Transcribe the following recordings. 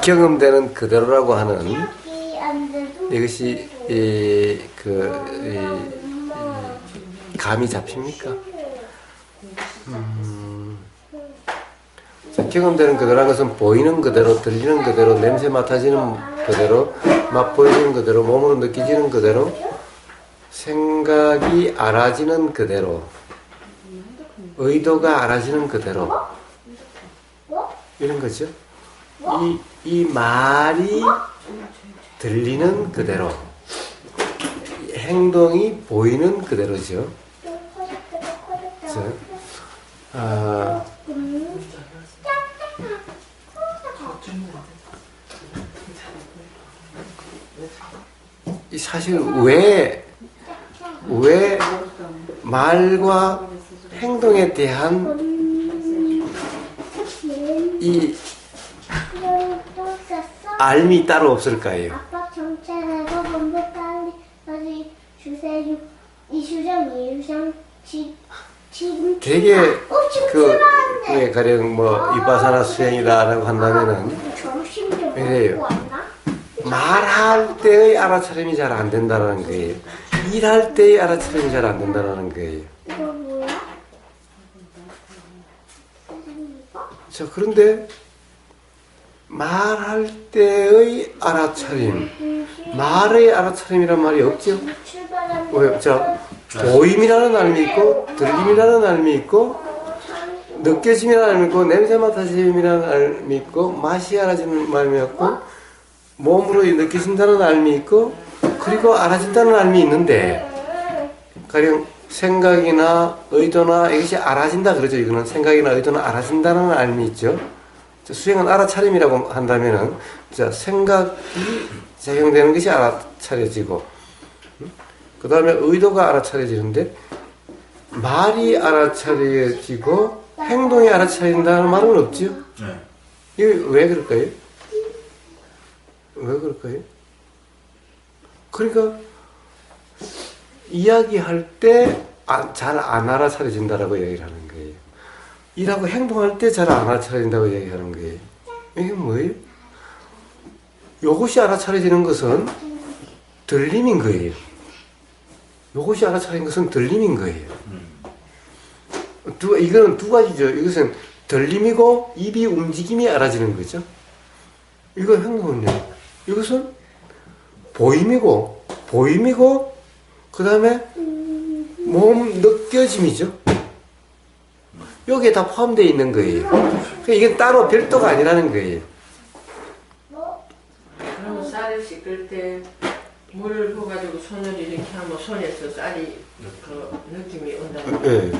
경험되는 그대로라고 하는 이것이 감이 잡힙니까? 자, 경험되는 그대로라는 것은 보이는 그대로, 들리는 그대로, 냄새 맡아지는 그대로, 맛보이는 그대로, 몸으로 느껴지는 그대로, 생각이 알아지는 그대로, 의도가 알아지는 그대로, 이런 거죠. 이 말이 들리는 그대로, 행동이 보이는 그대로죠. 사실 왜 말과 행동에 대한 이 알미 따로 없을까요? 아빠 경찰에서 본부 빨리 주세요. 이수정 지금 되게 가령 이바사나 수행이다라고 한다면은 이래요. 말할 때의 알아차림이 잘 안 된다는 거예요. 일할 때의 알아차림이 잘 안 된다는 거예요. 이거 뭐야? 자, 그런데 말할 때의 알아차림, 말의 알아차림이란 말이 없죠? 왜 없죠? 보임이라는 알미 있고, 들림이라는 알미 있고, 느껴짐이라는 알미 있고, 냄새 맡아짐이라는 알미 있고, 맛이 알아지는 알미 있고, 몸으로 느껴진다는 알미 있고, 그리고 알아진다는 알미 있는데, 가령 생각이나 의도나 이것이 알아진다 그러죠. 이거는 생각이나 의도나 알아진다는 알미 있죠. 수행은 알아차림이라고 한다면은, 생각이 작용되는 것이 알아차려지고, 그 다음에 의도가 알아차려지는데, 말이 알아차려지고, 행동이 알아차린다는 말은 없죠? 네. 이게 왜 그럴까요? 왜 그럴까요? 그러니까, 이야기할 때 잘 안 알아차려진다라고 얘기를 하는 거예요. 일하고 행동할 때 잘 안 알아차려진다고 얘기하는 거예요. 이게 뭐예요? 요것이 알아차려지는 것은 들림인 거예요. 요것이 알아차린 것은 들림인 거예요. 이거는 두 가지죠. 이것은 들림이고 입이 움직임이 알아지는 거죠. 이거 행동은요. 이것은 보임이고 그 다음에 몸 느껴짐이죠. 여기에 다 포함되어 있는 거예요. 그러니까 이게 따로 별도가 아니라는 거예요. 그럼 쌀을 씻을 때 물을 부어가지고 손을 이렇게 하면 손에서 쌀이 그 느낌이 온다는 거예요.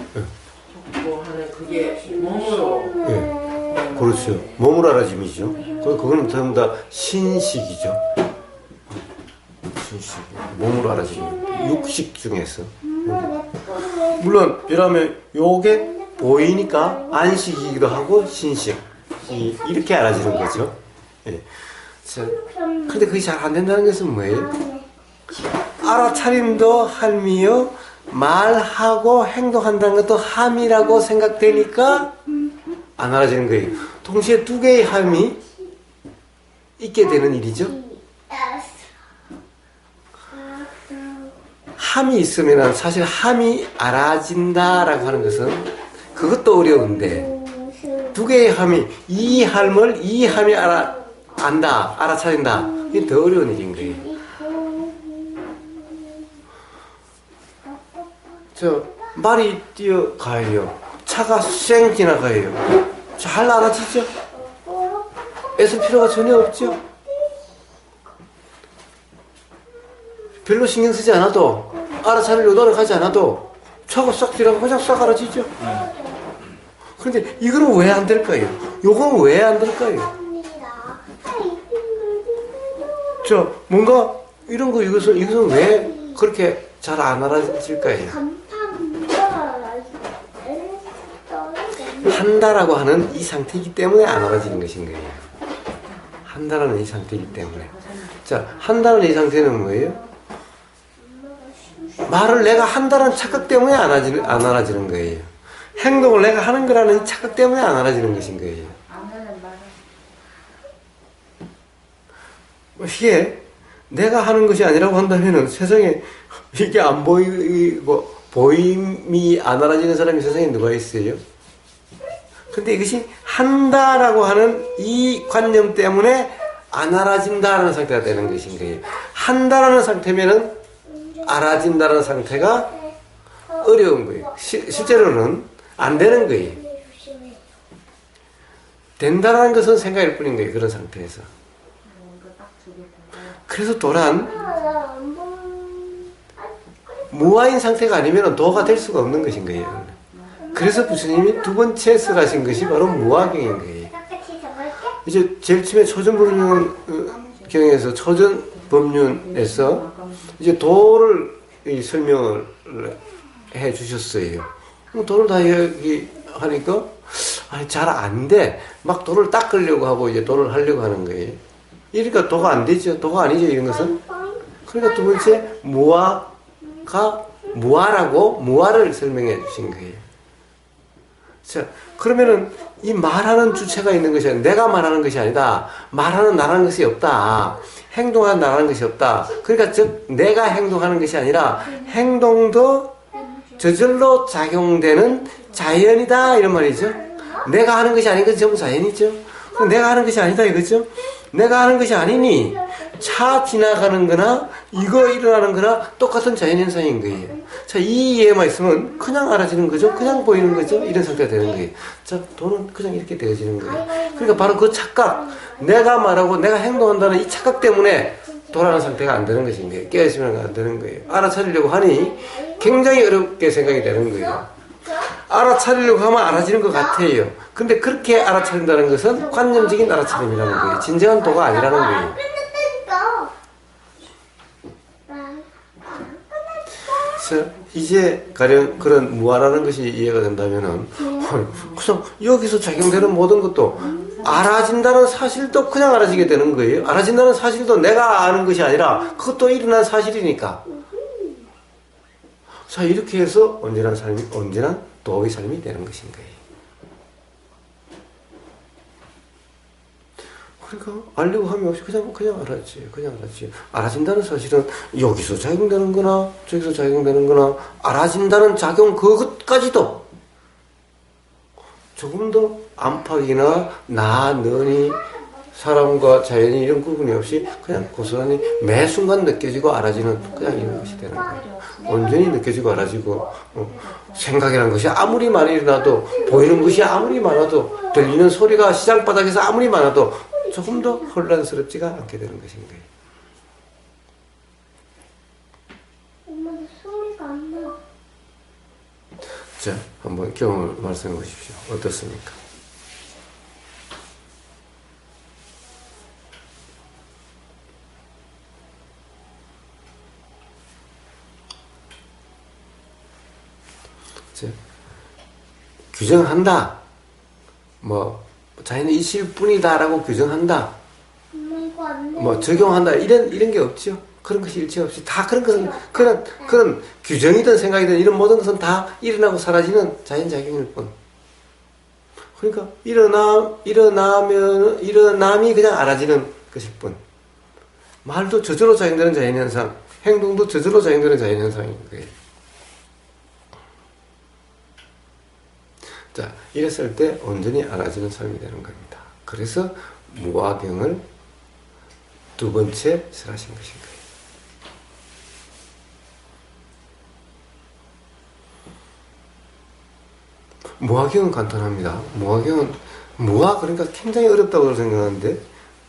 뭐 하는 그게 몸으로. 네. 그렇죠. 몸으로 알아짐이죠. 그거는 전부 다 신식이죠. 신식. 몸으로 알아짐. 육식 중에서. 물론 이러면 요게 보이니까 안식이기도 하고 신식. 이렇게 알아지는 거죠. 예. 그런데 그게 잘 안 된다는 것은 뭐예요? 알아차림도 함이요, 말하고 행동한다는 것도 함이라고 생각되니까 안 알아지는 거예요. 동시에 두 개의 함이 있게 되는 일이죠. 함이 있으면 사실 함이 알아진다라고 하는 것은 그것도 어려운데, 두 개의 함이 이 함이 알아차린다. 이게 더 어려운 일인 거예요. 말이 뛰어가요. 차가 쌩 지나가요. 잘 알아지죠? 애쓸 필요가 전혀 없죠? 별로 신경 쓰지 않아도, 알아차리려고 노력하지 않아도 차가 싹 지나가고 그냥 싹 알아지죠? 그런데 이거는 왜 안 될까요? 요건 왜 안 될까요? 뭔가 이런 거 이것은 왜 그렇게 잘 안 알아질까요? 한다라고 하는 이 상태이기 때문에 안 알아지는 것인 거예요. 한다라는 이 상태이기 때문에. 한다는 이 상태는 뭐예요? 말을 내가 한다는 착각 때문에 안 알아지는 거예요. 행동을 내가 하는 거라는 착각 때문에 안 알아지는 것인 거예요. 이게 내가 하는 것이 아니라고 한다면은 세상에 이게 안 보이고 보임이 안 알아지는 사람이 세상에 누가 있어요? 근데 이것이 한다라고 하는 이 관념 때문에 안 알아진다라는 상태가 되는 것인 거예요. 한다라는 상태면은 알아진다는 상태가 어려운 거예요. 실제로는 안 되는 거예요. 된다라는 것은 생각일 뿐인 거예요. 그런 상태에서. 그래서 도란 무아인 상태가 아니면 도가 될 수가 없는 것인 거예요. 그래서 부처님이 두 번째 설하신 것이 바로 무아경인 거예요. 이제 제일 처음에 초전법륜경에서 초전법륜에서 이제 도를 설명을 해 주셨어요. 도를 다 이야기하니까 잘 안 돼. 막 도를 닦으려고 하고 이제 도를 하려고 하는 거예요. 이러니까 도가 안 되죠. 도가 아니죠. 이런 것은. 그러니까 두 번째 무아가 무아라고 무아를 설명해 주신 거예요. 자, 그러면은 이 말하는 주체가 있는 것이 아니라 내가 말하는 것이 아니다. 말하는 나라는 것이 없다. 행동하는 나라는 것이 없다. 그러니까 즉 내가 행동하는 것이 아니라 행동도 저절로 작용되는 자연이다 이런 말이죠. 내가 하는 것이 아닌 것이 전부 자연이죠. 내가 하는 것이 아니다 이거죠. 내가 하는 것이 아니니 차 지나가는 거나 이거 일어나는 거나 똑같은 자연현상인 거예요. 자, 이 이해만 있으면 그냥 알아지는 거죠. 그냥 보이는 거죠. 이런 상태가 되는 거예요. 자, 도는 그냥 이렇게 되어지는 거예요. 그러니까 바로 그 착각, 내가 말하고 내가 행동한다는 이 착각 때문에 도라는 상태가 안 되는 것인 거예요. 깨어있으면 안 되는 거예요. 알아차리려고 하니 굉장히 어렵게 생각이 되는 거예요. 알아차리려고 하면 알아지는 것 같아요. 근데 그렇게 알아차린다는 것은 관념적인 알아차림이라는 거예요. 진정한 도가 아니라는 거예요. 그래서 이제 가령 그런 무아라는 것이 이해가 된다면은 그냥 여기서 작용되는 모든 것도 알아진다는 사실도 그냥 알아지게 되는 거예요. 알아진다는 사실도 내가 아는 것이 아니라 그것도 일어난 사실이니까. 자, 이렇게 해서 언제나 도의 삶이 되는 것인 거예요. 그러니까 알려고 하면 없이 그냥 알았지. 그냥 알았지. 알아진다는 사실은 여기서 작용되는 거나 저기서 작용되는 거나 알아진다는 작용 그것까지도 조금 더 안팎이나 나, 너니 사람과 자연이 이런 구분이 없이 그냥 고스란히 매 순간 느껴지고 알아지는 그냥 이런 것이 되는 거예요. 온전히 느껴지고 알아지고 생각이라는 것이 아무리 많이 일어나도 보이는 것이 아무리 많아도 들리는 소리가 시장바닥에서 아무리 많아도 조금 더 혼란스럽지가 않게 되는 것인 거예요. 엄마도 소리가 안 나. 자, 한번 경험을 말씀해 보십시오. 어떻습니까? 자, 규정한다. 자기는 이실 뿐이다라고 규정한다. 엄마 이거 안 돼. 적용한다. 이런 게 없죠. 그런 것이 일체 없이 다 그런 것은 그런 규정이든 생각이든 이런 모든 것은 다 일어나고 사라지는 자연작용일 뿐. 그러니까 일어남이 그냥 알아지는 것일 뿐. 말도 저절로 작용되는 자연현상, 행동도 저절로 작용되는 자연현상인 거예요. 자, 이랬을 때 온전히 알아지는 삶이 되는 겁니다. 그래서 무아경을 두 번째 설하신 것인 거예요. 무아경은 간단합니다. 무아 그러니까 굉장히 어렵다고 생각하는데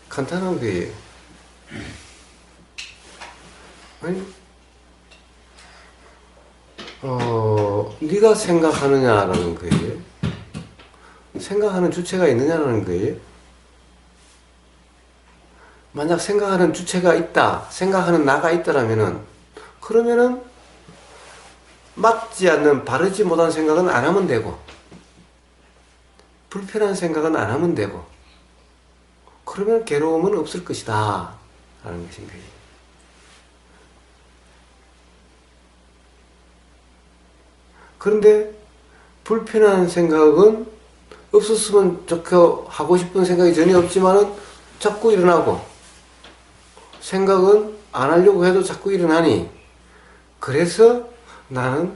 간단한 거예요. 아니, 네가 생각하느냐라는 거예요. 생각하는 주체가 있느냐라는 거예요. 만약 생각하는 주체가 있다, 생각하는 나가 있다라면은, 그러면은 맞지 않는 바르지 못한 생각은 안 하면 되고, 불편한 생각은 안 하면 되고, 그러면 괴로움은 없을 것이다 라는 것인 거예요. 그런데 불편한 생각은 없었으면 좋고 하고 싶은 생각이 전혀 없지만은 자꾸 일어나고 생각은 안 하려고 해도 자꾸 일어나니. 그래서 나는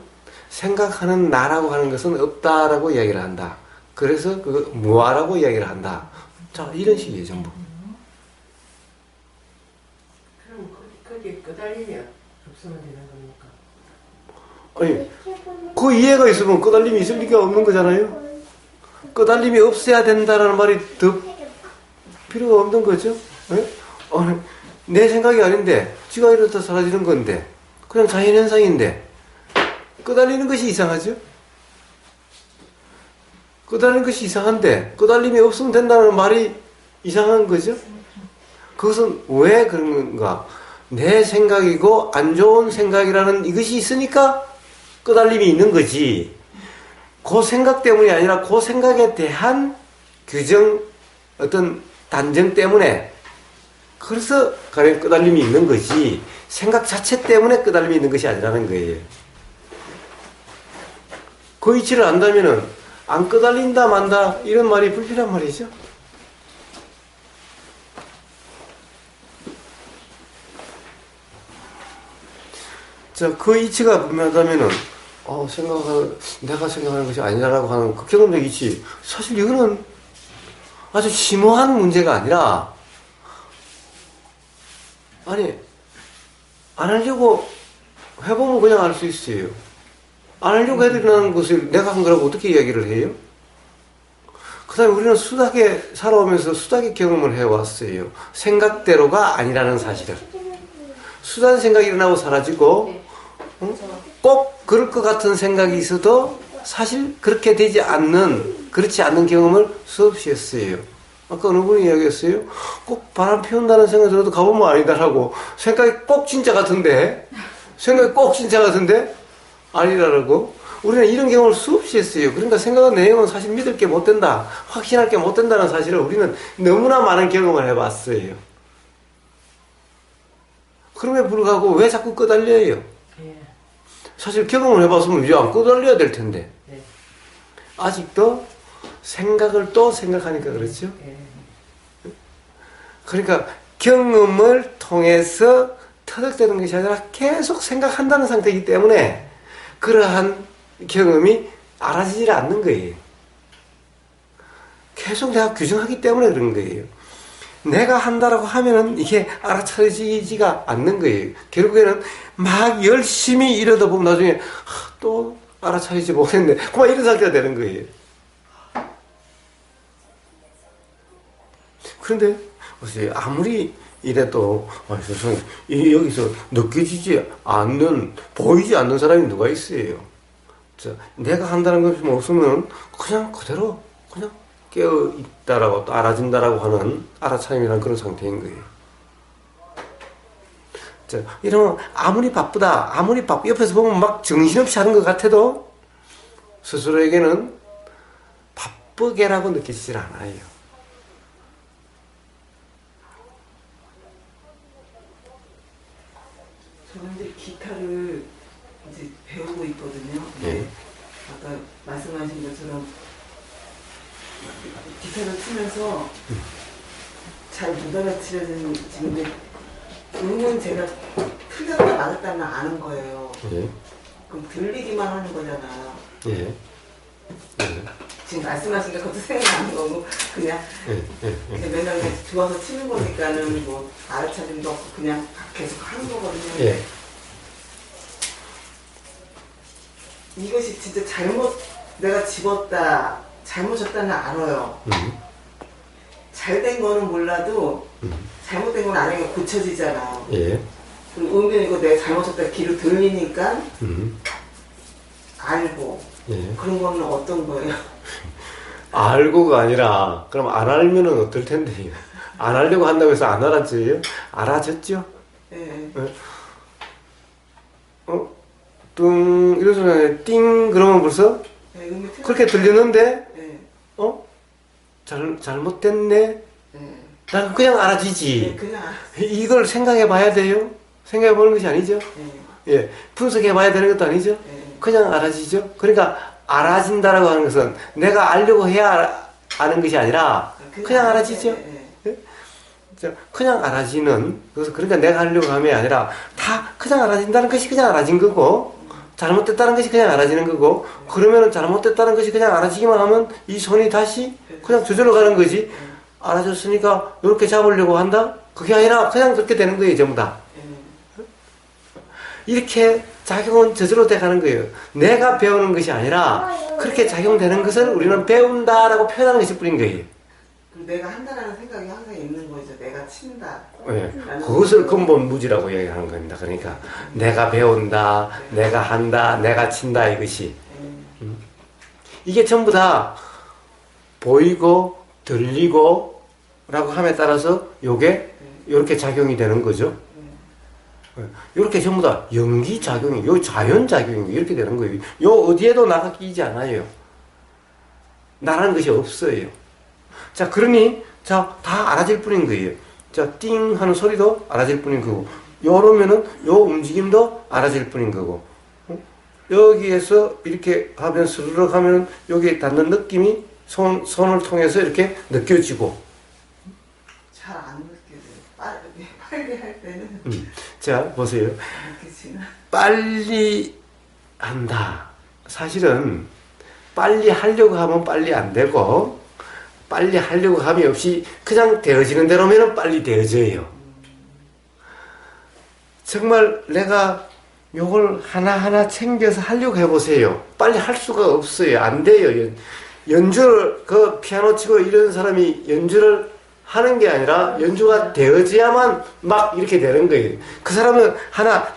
생각하는 나라고 하는 것은 없다라고 이야기를 한다. 그래서 그 무아라고 이야기를 한다. 자, 이런 식이에요, 전부. 그럼 거기에 끄달림이 없으면 되는 겁니까? 아니, 그 이해가 있으면 끄달림이 있을 리가 없는 거잖아요. 끄달림이 없어야 된다라는 말이 더 필요가 없는 거죠. 네? 내 생각이 아닌데 지가 이렇다 사라지는 건데 그냥 자연현상인데 끄달리는 것이 이상하죠. 끄달리는 것이 이상한데 끄달림이 없으면 된다는 말이 이상한 거죠. 그것은 왜 그런 건가? 내 생각이고 안 좋은 생각이라는 이것이 있으니까 끄달림이 있는 거지. 그 생각 때문이 아니라 그 생각에 대한 규정, 어떤 단정 때문에 그래서 가령 끄달림이 있는 거지 생각 자체 때문에 끄달림이 있는 것이 아니라는 거예요. 그 이치를 안다면은 안 끄달린다 만다 이런 말이 불필요한 말이죠. 자, 그 이치가 분명하다면은 내가 생각하는 것이 아니라고 하는 그 경험적 이치, 사실 이거는 아주 심오한 문제가 아니라 아니 안 하려고 해보면 그냥 알 수 있어요. 안 하려고 해도 일어나는 것을 내가 한 거라고 어떻게 이야기를 해요? 그 다음에 우리는 수닥에 살아오면서 수닥의 경험을 해왔어요. 생각대로가 아니라는 사실을. 수단 생각이 일어나고 사라지고 꼭 그럴 것 같은 생각이 있어도 사실 그렇게 되지 않는, 그렇지 않는 경험을 수없이 했어요. 아까 어느 분이 이야기했어요. 꼭 바람 피운다는 생각이 들어도 가보면 아니다라고. 생각이 꼭 진짜 같은데 아니라고. 우리는 이런 경험을 수없이 했어요. 그러니까 생각한 내용은 사실 믿을 게 못 된다, 확신할 게 못 된다는 사실을 우리는 너무나 많은 경험을 해봤어요. 그럼에 불구하고 왜 자꾸 끄달려요? 사실 경험을 해봤으면 이제 안 끄달려야 될 텐데 아직도 생각을 또 생각하니까 그렇죠. 그러니까 경험을 통해서 터득되는 것이 아니라 계속 생각한다는 상태이기 때문에 그러한 경험이 알아지질 않는 거예요. 계속 내가 규정하기 때문에 그런 거예요. 내가 한다라고 하면은 이게 알아차려지지가 않는 거예요. 결국에는 막 열심히 이러다 보면 나중에 또 알아차리지 못했네. 그만 이런 상태가 되는 거예요. 그런데 아무리 이래도 세상에 여기서 느껴지지 않는, 보이지 않는 사람이 누가 있어요. 내가 한다는 것이 없으면 그냥 그대로 그냥 깨어있다라고 또 알아진다라고 하는 알아차림이라는 그런 상태인 거예요. 이러면 아무리 바쁘다, 옆에서 보면 막 정신없이 하는 것 같아도 스스로에게는 바쁘게라고 느끼질 않아요. 저는 이제 기타를 이제 배우고 있거든요. 네. 아까 말씀하신 것처럼 기타를 치면서 잘 못 알아치려는 지금데 음은 제가 틀렸다 맞았다는 아는 거예요. 예. 그럼 들리기만 하는 거잖아요. 예. 예. 지금 말씀하신 게 그것도 생각나는 거고 그냥 예. 맨날 좋아서 치는 거니까는 뭐 알아차림도 없고 그냥 계속 하는 거거든요. 예. 이것이 진짜 내가 집었다, 잘못했다는 알아요. 잘 된 거는 몰라도 잘못된 건 아니면 고쳐지잖아요. 예. 그리고 은근히 이거 내가 잘못했다 귀로 들리니까 알고. 예. 그런 거는 어떤 거예요? 알고가 아니라 그럼 안 알면은 어떨 텐데. 안 하려고 한다고 해서 안 알아져요? 알아졌죠? 네. 뚱 이런 소리 띵 그러면 벌써 네, 그렇게 들리는데 네. 잘못됐네. 네. 난 그냥 알아지지. 네, 그냥 이걸 생각해 봐야 돼요? 생각해 보는 것이 아니죠? 네. 예. 분석해 봐야 되는 것도 아니죠? 네. 그냥 알아지죠? 그러니까 알아진다라고 하는 것은 내가 알려고 해야 아는 것이 아니라 그냥 알아지죠? 네. 네. 그냥 알아지는, 그래서 그러니까 내가 하려고 함이 아니라 다 그냥 알아진다는 것이 그냥 알아진 거고, 잘못됐다는 것이 그냥 알아지는 거고, 그러면은 잘못됐다는 것이 그냥 알아지기만 하면 이 손이 다시 그냥 저절로 가는 거지. 알아졌으니까 이렇게 잡으려고 한다? 그게 아니라 그냥 그렇게 되는 거예요, 전부 다. 이렇게 작용은 저절로 돼 가는 거예요. 내가 배우는 것이 아니라 그렇게 작용되는 것을 우리는 배운다라고 표현하는 것일 뿐인 거예요. 내가 한다라는 생각이 항상 있는 거죠. 내가 친다. 네. 그것을 근본 무지라고 얘기하는 겁니다. 그러니까 내가 배운다, 내가 한다, 내가 친다 이것이 이게 전부 다 보이고 들리고 라고 함에 따라서 요게 이렇게 작용이 되는 거죠. 이렇게 전부 다 연기작용이, 요 자연작용이 이렇게 되는 거예요. 요 어디에도 나가 끼지 않아요. 나라는 것이 없어요. 자, 그러니, 자, 다 알아질 뿐인 거예요. 자, 띵 하는 소리도 알아질 뿐인 거고, 요러면은 요 움직임도 알아질 뿐인 거고, 여기에서 이렇게 하면 스르륵 하면 여기 닿는 느낌이 손을 통해서 이렇게 느껴지고, 잘 안 느껴져요. 빨리 할 때는. 자, 보세요. 느껴지나? 빨리 한다. 사실은 빨리 하려고 하면 빨리 안 되고, 빨리 하려고 함이 없이 그냥 되어지는 대로면 빨리 되어져요. 정말 내가 요걸 하나하나 챙겨서 하려고 해보세요. 빨리 할 수가 없어요. 안 돼요. 연주를, 피아노 치고 이런 사람이 연주를 하는 게 아니라 연주가 되어져야만 막 이렇게 되는 거예요. 그 사람은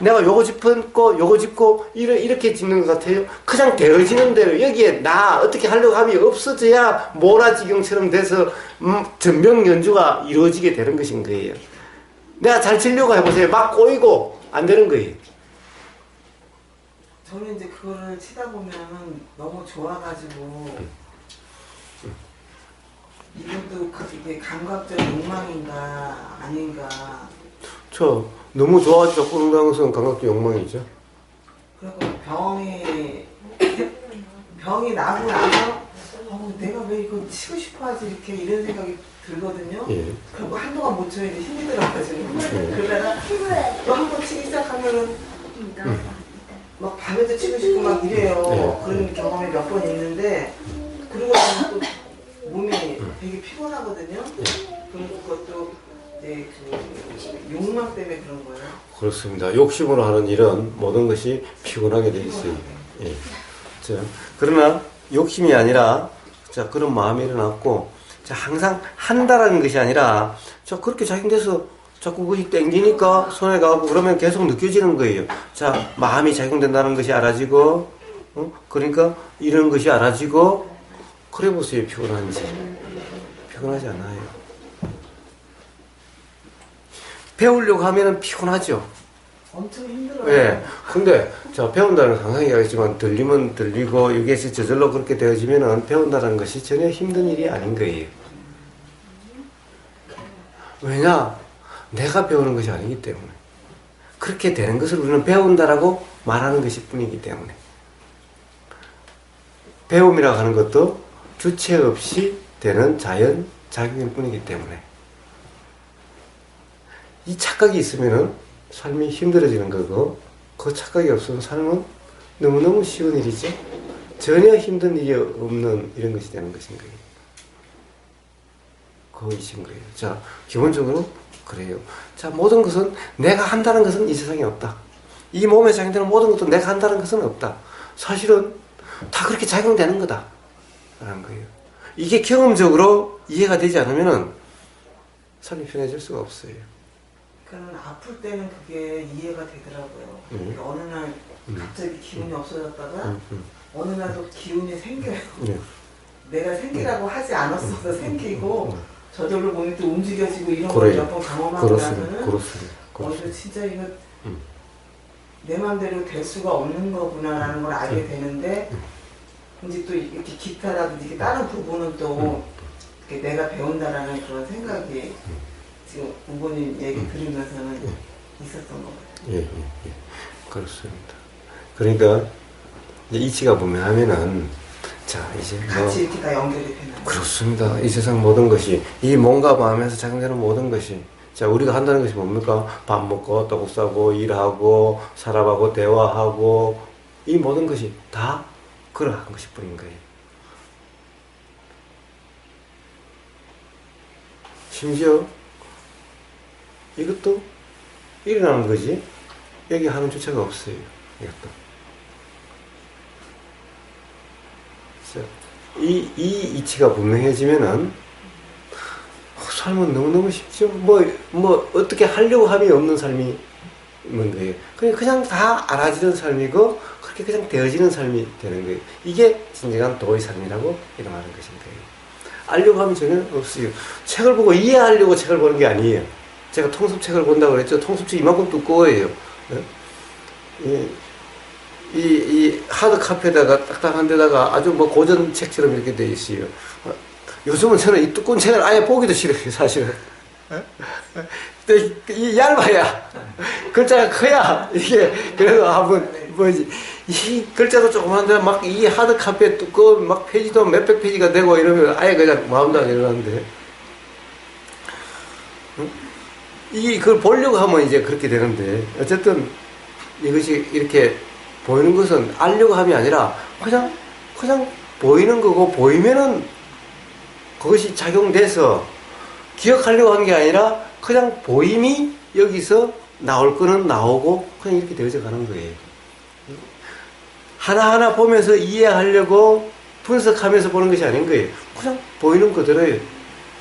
내가 요거 짚고 요거 짚고 이렇게 짚는 것 같아요. 그냥 되어지는 대로 여기에 나 어떻게 하려고 함이 없어져야 모라지경처럼 돼서 전명 연주가 이루어지게 되는 것인 거예요. 내가 잘 치려고 해보세요. 막 꼬이고 안 되는 거예요. 저는 이제 그거를 치다 보면은 너무 좋아가지고 이것도 이게 감각적 욕망인가 아닌가. 너무 좋아서 꼬는다는 것은 감각적 욕망이죠. 그리고 병이 나고 나서 내가 왜 이거 치고 싶어하지 이렇게 이런 생각이 들거든요. 예. 그리고 한동안 못 쳐야 돼. 힘이 들어가지고. 그러다가 또 한 번 치기 시작하면은 막 밤에도 치고 싶고 막 이래요. 예. 그런 경험이 몇 번 있는데 그러고 나면 또 몸이 되게 피곤하거든요. 그런 것도 이제 그 욕망 때문에 그런 거예요. 그렇습니다. 욕심으로 하는 일은 모든 것이 피곤하게 돼 있어요. 예. 자, 그러나 욕심이 아니라 그런 마음이 일어났고, 항상 한다라는 것이 아니라 그렇게 작용돼서 자꾸 그것이 땡기니까 손에 가고 그러면 계속 느껴지는 거예요. 자, 마음이 작용된다는 것이 알아지고, 그러니까 이런 것이 알아지고, 그래 보세요. 피곤한지. 피곤하지 않아요. 배우려고 하면은 피곤하죠. 엄청 힘들어요. 예. 근데, 배운다는 건 항상 이야기했지만, 들리면 들리고, 이게 저절로 그렇게 되어지면은, 배운다는 것이 전혀 힘든 일이 아닌 거예요. 왜냐? 내가 배우는 것이 아니기 때문에. 그렇게 되는 것을 우리는 배운다라고 말하는 것일 뿐이기 때문에. 배움이라고 하는 것도 주체 없이 되는 자연 작용일 뿐이기 때문에. 이 착각이 있으면은 삶이 힘들어지는 거고, 그 착각이 없으면 삶은 너무너무 쉬운 일이죠. 전혀 힘든 일이 없는 이런 것이 되는 것인 거예요. 그것인 거예요. 자, 기본적으로 그래요. 자, 모든 것은 내가 한다는 것은 이 세상에 없다. 이 몸에 작용되는 모든 것도 내가 한다는 것은 없다. 사실은 다 그렇게 작용되는 거다. 라는 거예요. 이게 경험적으로 이해가 되지 않으면은 삶이 편해질 수가 없어요. 그러면 아플 때는 그게 이해가 되더라고요. 어느 날 갑자기 기운이 없어졌다가 어느 날도 기운이 생겨요. 내가 생기라고 하지 않았어도 생기고 저절로 몸이 또 움직여지고 이런 걸 몇 번 경험하고 나서는 이거 진짜 이거 내 맘대로 될 수가 없는 거구나라는 걸 알게 되는데 이제 또 이렇게 기타라든지 이렇게 다른 부분은 또 이렇게 내가 배운다라는 그런 생각이 지금 부모님 얘기 들으면서는 있었던 것 같아요. 예. 그렇습니다. 그러니까 이치가 보면 하면은 자, 이제 같이 이렇게 다 연결이 되는. 그렇습니다. 이 세상 모든 것이, 이 몸과 마음에서 작용되는 모든 것이, 자, 우리가 한다는 것이 뭡니까? 밥 먹고, 떡 싸고, 일하고, 사람하고 대화하고, 이 모든 것이 다 그러한 것이 뿐인 거예요. 심지어 이것도 일어나는 거지, 여기 하는 주체가 없어요. 이것도. 자, 이 이치가 분명해지면은 삶은 너무너무 쉽죠. 뭐 어떻게 하려고 함이 없는 삶이 있는 거예요. 그냥 다 알아지는 삶이고 그렇게 그냥 되어지는 삶이 되는 거예요. 이게 진정한 도의 삶이라고 이름하는 것인 거예요. 알려고 하면 전혀 없어요. 책을 보고 이해하려고 책을 보는 게 아니에요. 제가 통습책을 본다고 그랬죠. 통습책이 이만큼 두꺼워요. 이 하드 카페에다가 딱딱한 데다가 아주 뭐 고전 책처럼 이렇게 돼 있어요. 요즘은 저는 이 두꺼운 책을 아예 보기도 싫어요, 사실은. 근데 이 얇아야, 글자가 커야, 이게, 그래서 한번, 이 글자도 조그만데 막 이 하드 카페 두꺼운 막 페이지도 몇백 페이지가 되고 이러면 아예 그냥 마음도 안 일어나는데. 그걸 보려고 하면 이제 그렇게 되는데, 어쨌든 이것이 이렇게 보이는 것은 알려고 함이 아니라 그냥 보이는 거고, 보이면은 그것이 작용돼서 기억하려고 한 게 아니라 그냥 보임이 여기서 나올 거는 나오고 그냥 이렇게 되어져 가는 거예요. 하나하나 보면서 이해하려고 분석하면서 보는 것이 아닌 거예요. 그냥 보이는 그대로예요.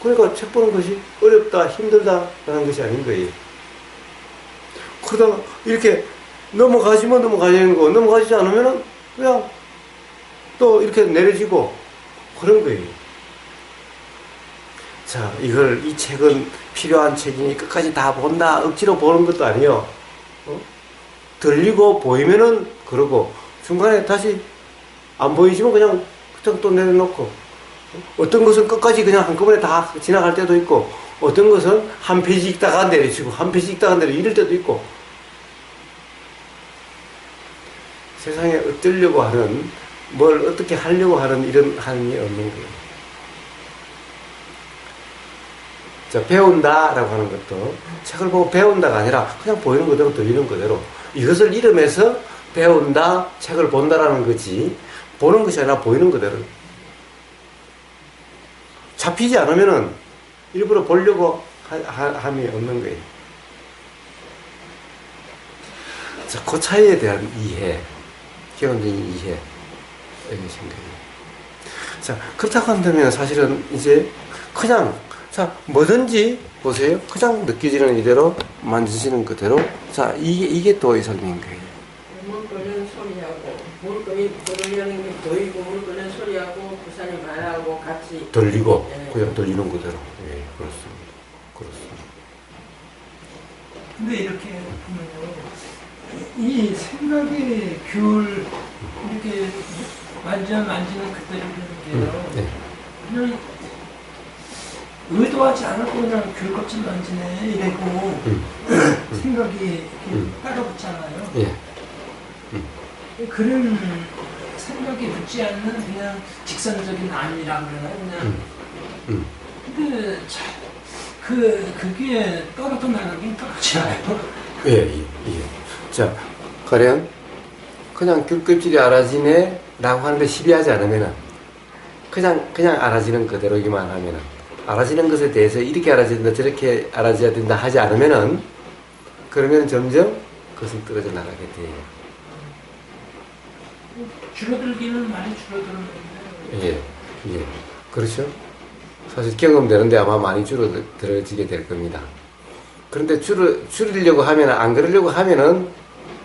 그러니까 책 보는 것이 어렵다, 힘들다라는 것이 아닌 거예요. 그러다가 이렇게 넘어가지면 넘어가지는 거, 넘어가지 않으면은 그냥 또 이렇게 내려지고 그런 거예요. 자, 이 책은 필요한 책이니 끝까지 다 본다, 억지로 보는 것도 아니요. 들리고 보이면은 그러고, 중간에 다시 안 보이지만 그냥 또 내려놓고, 어떤 것은 끝까지 그냥 한꺼번에 다 지나갈 때도 있고, 어떤 것은 한 페이지 읽다가 내려치고, 한 페이지 읽다가 이럴 때도 있고, 세상에 어쩌려고 하는, 뭘 어떻게 하려고 하는 이런 한이 없는 거예요. 자, 배운다라고 하는 것도 책을 보고 배운다가 아니라 그냥 보이는 그대로 들리는 그대로 이것을 이름해서 배운다, 책을 본다라는 거지 보는 것이 아니라 보이는 그대로 잡히지 않으면은 일부러 보려고 함이 없는 거예요. 자, 그 차이에 대한 이해, 기본적인 이해 이런 생각이에요. 자, 그렇다고 한다면 사실은 이제 그냥 자, 뭐든지 보세요. 그냥 느껴지는 이대로 만지시는 그대로. 자, 이게 도의 삶인 거예요. 물 끓는 소리하고 물 끓는 게 보이고 물 끓는 소리하고 부산이 말하고 같이 들리고 예. 그냥 들리는 그대로. 예, 그렇습니다. 그렇습니다. 근데 이렇게 보면요, 이 생각의 귤 이렇게 만지는 그대로 되는 게요. 네. 그냥 의도하지 않았고 그냥 귤 껍질 만지네 이래고 생각이 이렇게 따라붙잖아요. 예. 그런 생각이 붙지 않는 그냥 직선적인 암이라 그러나요? 그냥. 근데 그게 떨어져 나가긴 떨어지 않아요. 예, 예, 예. 자, 가령 그냥 귤 껍질이 알아지네 라고 하는데 시비하지 않으면은 그냥 알아지는 그대로기만 하면은 알아지는 것에 대해서 이렇게 알아진다 저렇게 알아져야 된다 하지 않으면은 그러면 점점 그것은 떨어져 나가게 돼요. 줄어들기는 많이 줄어드는데. 예, 예, 그렇죠. 사실 경험되는데 아마 많이 줄어들어지게 될 겁니다. 그런데 줄이려고 하면 안 그러려고 하면은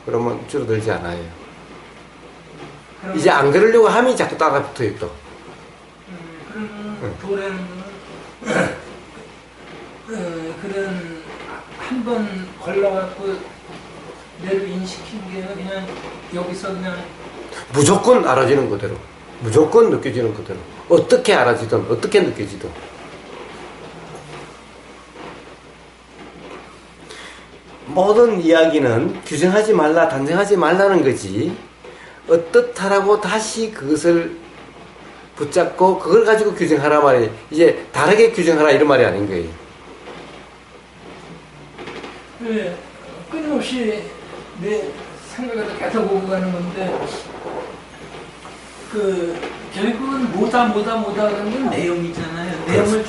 그러면 줄어들지 않아요. 이제 안 그러려고 함이 자꾸 따라 붙어요 또. 그러면 도래는 그런 한 번 걸러갖고 내를 인식한 게 그냥 여기서 그냥 무조건 알아지는 그대로, 무조건 느껴지는 그대로, 어떻게 알아지든 어떻게 느껴지든. 모든 이야기는 규정하지 말라, 단정하지 말라는 거지 어떻다라고 다시 그것을 붙잡고 그걸 가지고 규정하라 말이 이제 다르게 규정하라 이런 말이 아닌 거예요. 네, 끊임없이 내 생각을 계속 오고 가는 건데 결국은 뭐다 하는 건 내용이잖아요. 내용을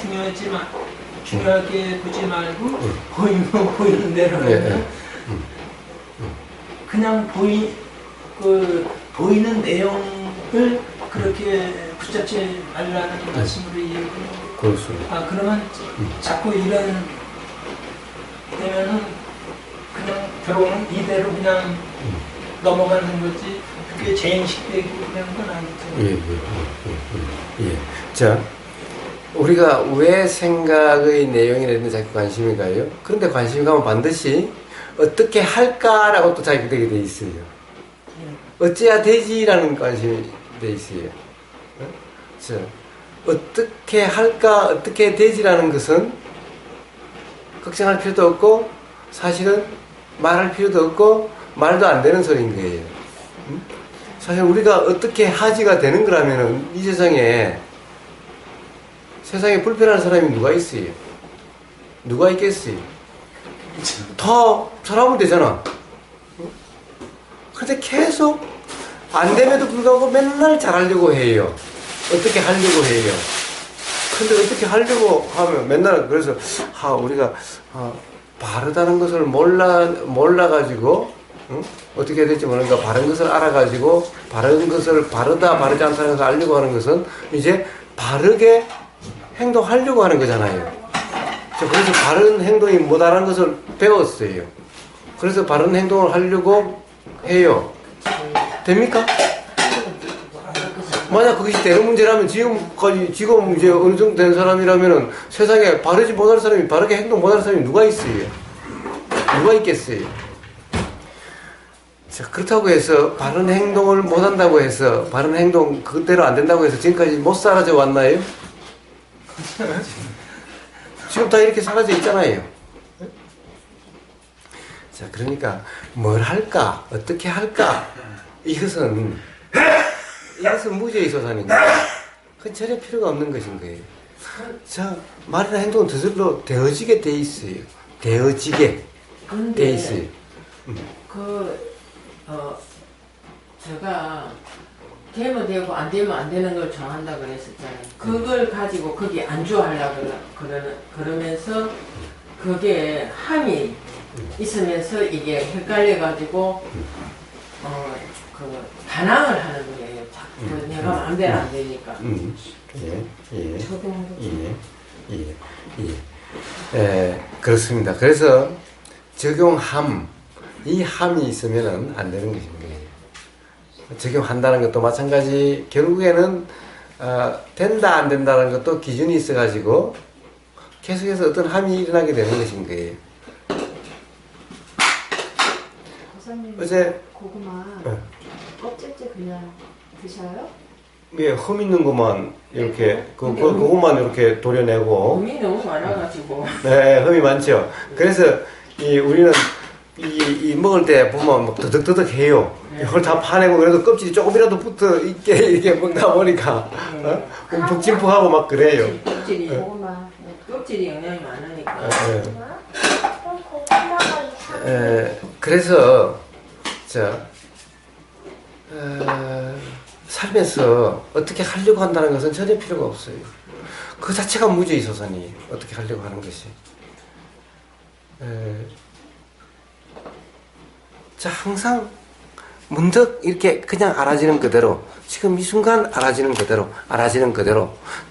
중요하게 보지 말고 보이는 대로 네. 그냥 보이는 내용을 그렇게 붙잡지 말라는 말씀으로 이해해요. 그렇습니다. 그러면 자꾸 이런 되면은 그냥 결국은 이대로 그냥 넘어가는 거지. 그게 재인식되고 그런 건 아니죠. 예. 자, 우리가 왜 생각의 내용에 대해서 자꾸 관심이 가요? 그런데 관심이 가면 반드시 어떻게 할까라고 또 자꾸 되게 돼 있어요. 어찌해야 되지라는 관심이 돼 있어요. 자, 어떻게 할까, 어떻게 되지라는 것은 걱정할 필요도 없고 사실은 말할 필요도 없고 말도 안 되는 소리인 거예요. 사실 우리가 어떻게 하지가 되는 거라면은 이 세상에 불편한 사람이 누가 있어요? 누가 있겠어요? 다 잘하면 되잖아. 그런데 계속 안 됨에도 불구하고 맨날 잘하려고 해요. 어떻게 하려고 해요. 근데 어떻게 하려고 하면 맨날 그래서 우리가 바르다는 것을 몰라가지고 어떻게 해야 될지 모르니까 바른 것을 알아가지고 바른 것을 바르다 바르지 않다는 것을 알려고 하는 것은 이제 바르게 행동하려고 하는 거잖아요. 그래서 바른 행동이 뭐다라는 것을 배웠어요. 그래서 바른 행동을 하려고 해요. 됩니까? 만약 그것이 되는 문제라면 지금 이제 어느 정도 된 사람이라면은 세상에 바르지 못할 사람이 바르게 행동 못할 사람이 누가 있어요? 누가 있겠어요? 자, 그렇다고 해서 바른 행동을 못한다고 해서 바른 행동 그대로 안 된다고 해서 지금까지 못 사라져 왔나요? 지금 다 이렇게 사라져 있잖아요. 자, 그러니까 뭘 할까? 어떻게 할까? 이것은 무죄의 소산인 거예요. 그건 전혀 필요가 없는 것인 거예요. 자, 말이나 행동은 저절로 되어지게 돼 있어요. 되어지게 돼 있어요. 제가 되면 되고 안 되면 안 되는 걸 정한다 그랬었잖아요. 그걸 가지고 거기 안주하려고 그러면서 그게 함이 있으면서 이게 헷갈려가지고 반항을 하는 거예요. 자꾸 내가 마음대로 안 되니까. 그렇습니다. 그래서 적용함, 이 함이 있으면 안 되는 것입니다. 적용한다는 것도 마찬가지. 결국에는 된다 안 된다는 것도 기준이 있어가지고 계속해서 어떤 함이 일어나게 되는 것인 거예요. 고사님, 어제 고구마 껍질째 그냥 드셔요? 예, 흠 있는 것만 이렇게 그것만 이렇게 도려내고. 흠이 너무 많아가지고. 네, 흠이 많죠. 그래서 우리는 이 먹을 때 보면 막 더덕더덕 해요. 이걸 다 파내고 그래도 껍질이 조금이라도 붙어 있게 이렇게 먹다 보니까 푹진푹하고 막 그래요. 껍질이 고구마. 껍질이 영양이 많으니까. 고구마가 이상해. 그래서 살면서 어떻게 하려고 한다는 것은 전혀 필요가 없어요. 그 자체가 무죄의 소산이에요. 어떻게 하려고 하는 것이. 자, 항상 문득 이렇게 그냥 알아지는 그대로, 지금 이 순간 알아지는 그대로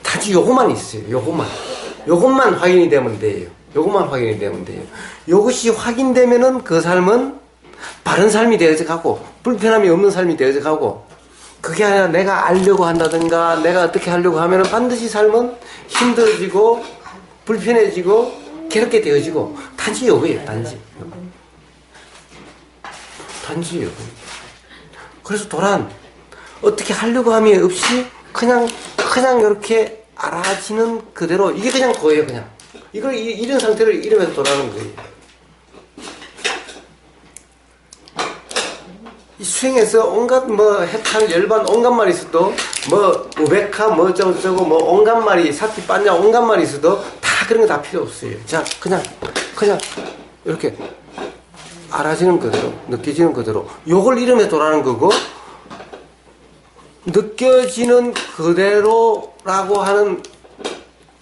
단지 요것만 있어요. 요것만 확인이 되면 돼요. 요것이 확인되면은 그 삶은 바른 삶이 되어져 가고 불편함이 없는 삶이 되어져 가고, 그게 아니라 내가 알려고 한다든가 내가 어떻게 하려고 하면은 반드시 삶은 힘들어지고 불편해지고 괴롭게 되어지고, 단지 요거예요. 단지 요거. 그래서 도란 어떻게 하려고 함이 없이 그냥 이렇게 알아지는 그대로, 이게 그냥 거예요. 그냥 이런 상태를 이러면서 돌아가는 거예요. 수행에서 온갖 뭐 해탈, 열반 온갖 말이 있어도 뭐 우베카 뭐 어쩌고 뭐 온갖 말이 사티 빠냐 온갖 말이 있어도 다 그런 거 다 필요 없어요. 자 그냥 이렇게 알아지는 그대로 느껴지는 그대로 요걸 이름에 도라는 거고 느껴지는 그대로라고 하는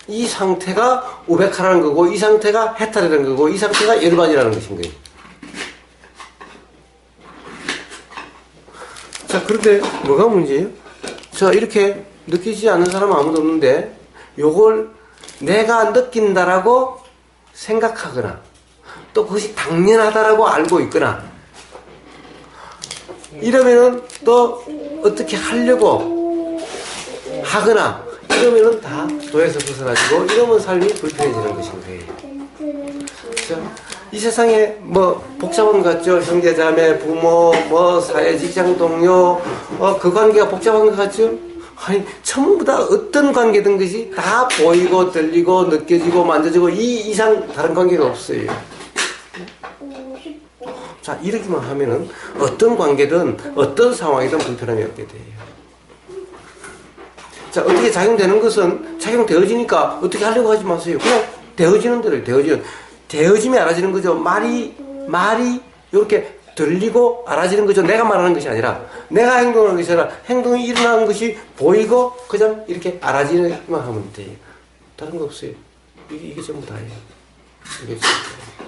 이 상태가 우베카라는 거고 이 상태가 해탈이라는 거고 이 상태가 열반이라는 것인 거예요. 자, 그런데 뭐가 문제예요? 자, 이렇게 느끼지 않는 사람은 아무도 없는데 요걸 내가 느낀다라고 생각하거나 또 그것이 당연하다라고 알고 있거나 이러면은 또 어떻게 하려고 하거나 이러면은 다 도에서 벗어나지고 이러면 삶이 불편해지는 것인 거예요. 자, 이 세상에 뭐 복잡한 것 같죠? 형제 자매, 부모, 뭐 사회 직장 동료, 그 관계가 복잡한 것 같죠? 아니 전부 다 어떤 관계든 것이 다 보이고 들리고 느껴지고 만져지고 이 이상 다른 관계가 없어요. 자, 이러기만 하면은 어떤 관계든 어떤 상황이든 불편함이 없게 돼요. 자, 어떻게 작용되는 것은 작용되어지니까 어떻게 하려고 하지 마세요. 그냥 되어지는 대로 되어짐이 알아지는 거죠. 말이 이렇게 들리고 알아지는 거죠. 내가 말하는 것이 아니라 내가 행동하는 것이 아니라 행동이 일어나는 것이 보이고 그냥 이렇게 알아지기만 하면 돼요. 다른 거 없어요. 이게 전부 다예요. 이게 전부 다예요.